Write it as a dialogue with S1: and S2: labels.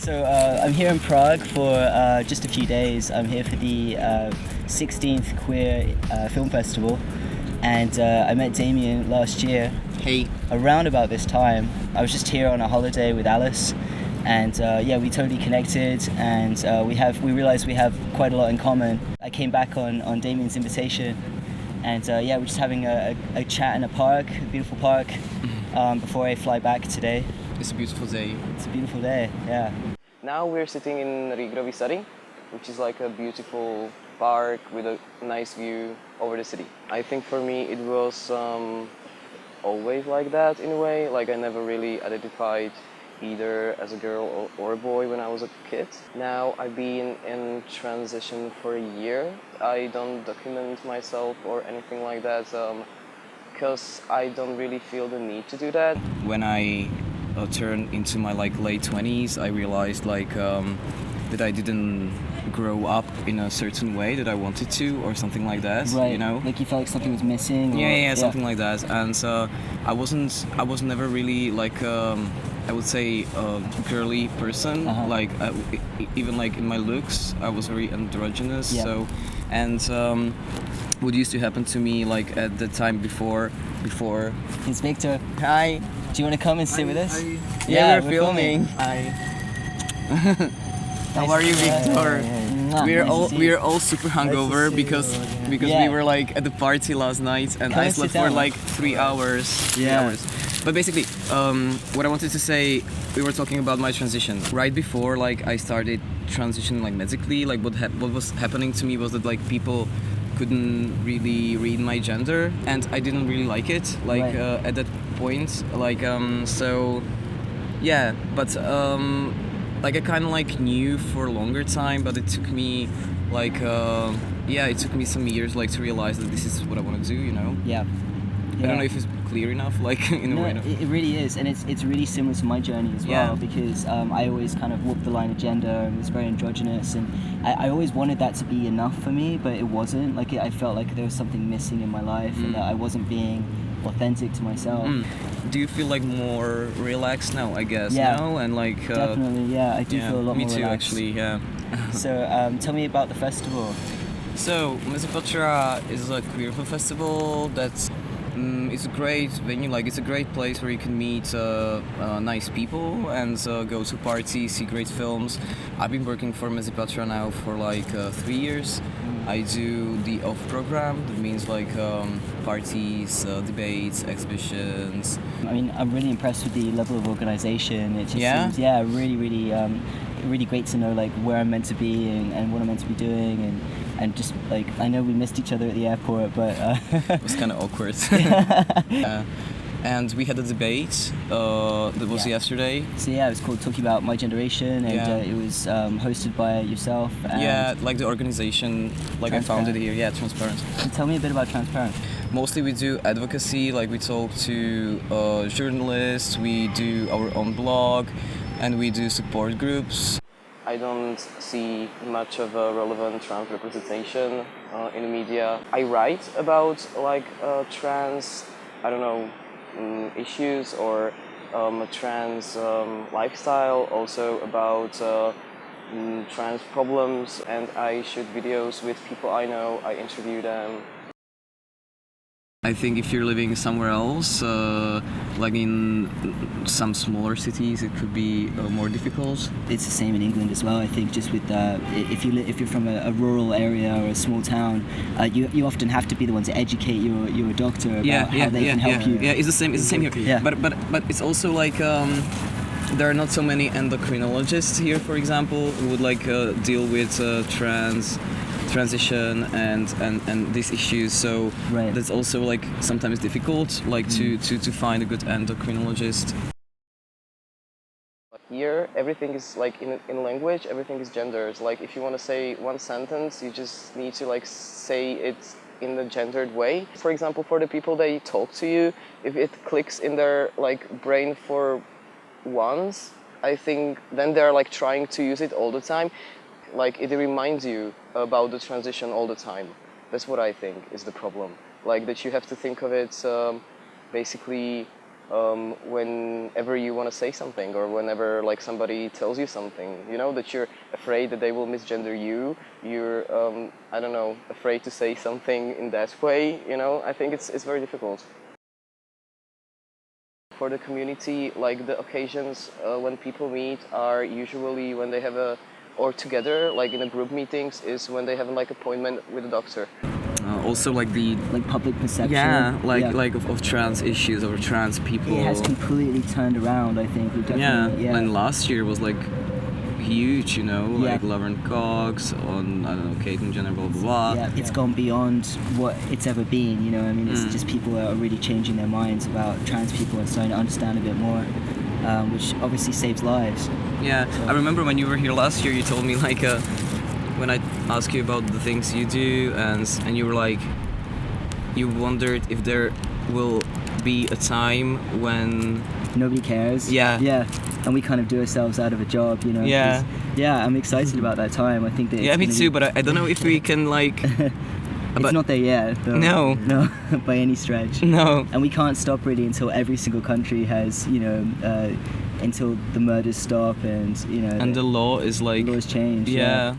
S1: So I'm here in Prague for just a few days. I'm here for the 16th Queer Film Festival, and I met Damien last year.
S2: Hey.
S1: Around about this time. I was just here on a holiday with Alice, and yeah, we totally connected, and we realized we have quite a lot in common. I came back on Damien's invitation, and yeah, we're just having a chat in a park, a beautiful park, before I fly back today.
S2: It's a beautiful day.
S1: It's a beautiful day, yeah.
S3: Now we're sitting in Rigrovi Sari, which is like a beautiful park with a nice view over the city. I think for me it was always like that in a way. Like I never really identified either as a girl or a boy when I was a kid. Now I've been in transition for a year. I don't document myself or anything like that because I don't really feel the need to do that.
S2: When I turned into my late 20s, I realized that I didn't grow up in a certain way that I wanted to, or something like that.
S1: Right.
S2: You know?
S1: Like you felt like something was missing.
S2: Yeah, something like that. And I was never really I would say a girly person.
S1: Uh-huh.
S2: Even in my looks, I was very androgynous.
S1: Yeah.
S2: So, and what used to happen to me at the time before.
S1: It's Victor.
S2: Hi.
S1: Do you want to come and sit with us?
S2: Yeah, we're filming.
S1: Hi.
S2: How are you, Victor?
S1: Yeah.
S2: We're all super hungover because
S1: Yeah.
S2: we were at the party last night, and
S1: Come
S2: I
S1: and
S2: slept
S1: sit
S2: for
S1: down.
S2: 3 hours. 3
S1: Yeah.
S2: hours. But basically, what I wanted to say, we were talking about my transition. Right before I started transitioning medically, what was happening to me was that people couldn't really read my gender, and I didn't really like it
S1: Right.
S2: at that point. So yeah, but I kind of knew for a longer time, but it took me it took me some years to realize that this is what I want to do, you know.
S1: Yeah.
S2: I don't know if it's clear enough, in a
S1: No,
S2: way.
S1: it really is, and it's really similar to my journey as well,
S2: Yeah.
S1: because I always kind of walked the line of gender and was very androgynous, and I always wanted that to be enough for me, but it wasn't. I felt like there was something missing in my life, and that I wasn't being authentic to myself.
S2: Do you feel more relaxed now, I guess?
S1: Yeah.
S2: No? And
S1: Definitely, yeah, I do feel a lot
S2: me
S1: more
S2: too,
S1: relaxed.
S2: actually, yeah.
S1: So tell me about the festival.
S2: So, Mesopotamia is a queer film festival that's it's a great venue, it's a great place where you can meet nice people and go to parties, see great films. I've been working for Mesopotamia now for 3 years. I do the off program, that means parties, debates, exhibitions.
S1: I mean, I'm really impressed with the level of organization. It just seems, really, really, really great to know where I'm meant to be and what I'm meant to be doing, and just I know we missed each other at the airport, but
S2: It was kind of awkward. And we had a debate that was yesterday.
S1: So yeah, it was called Talking About My Generation, and it was hosted by yourself. And
S2: The organization, I found it here. Yeah, Transparent.
S1: Tell me a bit about Transparent.
S2: Mostly we do advocacy, we talk to journalists, we do our own blog, and we do support groups.
S3: I don't see much of a relevant trans representation in the media. I write about trans, issues or a trans lifestyle, also about trans problems, and I shoot videos with people I know, I interview them.
S2: I think if you're living somewhere else, in some smaller cities, it could be more difficult.
S1: It's the same in England as well. I think just with if you're from a rural area or a small town, you often have to be the one to educate your doctor about how they can help you.
S2: Yeah, it's the same. It's the same here.
S1: Yeah.
S2: But it's also there are not so many endocrinologists here, for example, who would deal with transition and these issues, so that's also sometimes difficult to find a good endocrinologist.
S3: Here everything is in language, everything is gendered. If you want to say one sentence, you just need to say it in the gendered way. For example, for the people they talk to you, if it clicks in their brain for once, I think then they're trying to use it all the time. It reminds you about the transition all the time. That's what I think is the problem. That you have to think of it basically whenever you want to say something or whenever like somebody tells you something, you know, that you're afraid that they will misgender you. You're I don't know, afraid to say something in that way. You know, I think it's very difficult. For the community, like the occasions when people meet are usually when they have or together, like in a group meetings, is when they have like appointment with a doctor.
S2: Also, like the
S1: Like public perception.
S2: yeah, like of trans issues or trans people.
S1: It has completely turned around, I think. We've definitely,
S2: And last year was like huge, you know, like
S1: Yeah.
S2: Laverne Cox on, I don't know, Caitlyn Jenner, blah blah blah.
S1: Yeah, it's gone beyond what it's ever been, you know. I mean, it's just people are really changing their minds about trans people and starting to understand a bit more, which obviously saves lives.
S2: Yeah, I remember when you were here last year, you told me like when I asked you about the things you do, and you were like, you wondered if there will be a time when
S1: Nobody cares.
S2: Yeah.
S1: Yeah, and we kind of do ourselves out of a job, you know.
S2: Yeah.
S1: 'cause- Yeah, I'm excited about that time. I think that.
S2: yeah,
S1: it's
S2: me
S1: gonna
S2: too,
S1: be-
S2: but I don't know if we can like
S1: It's
S2: but-
S1: not there yet. Though.
S2: No.
S1: No, by any stretch.
S2: no.
S1: And we can't stop really until every single country has, you know, until the murders stop and, you know,
S2: And the law is like
S1: laws change.
S2: yeah.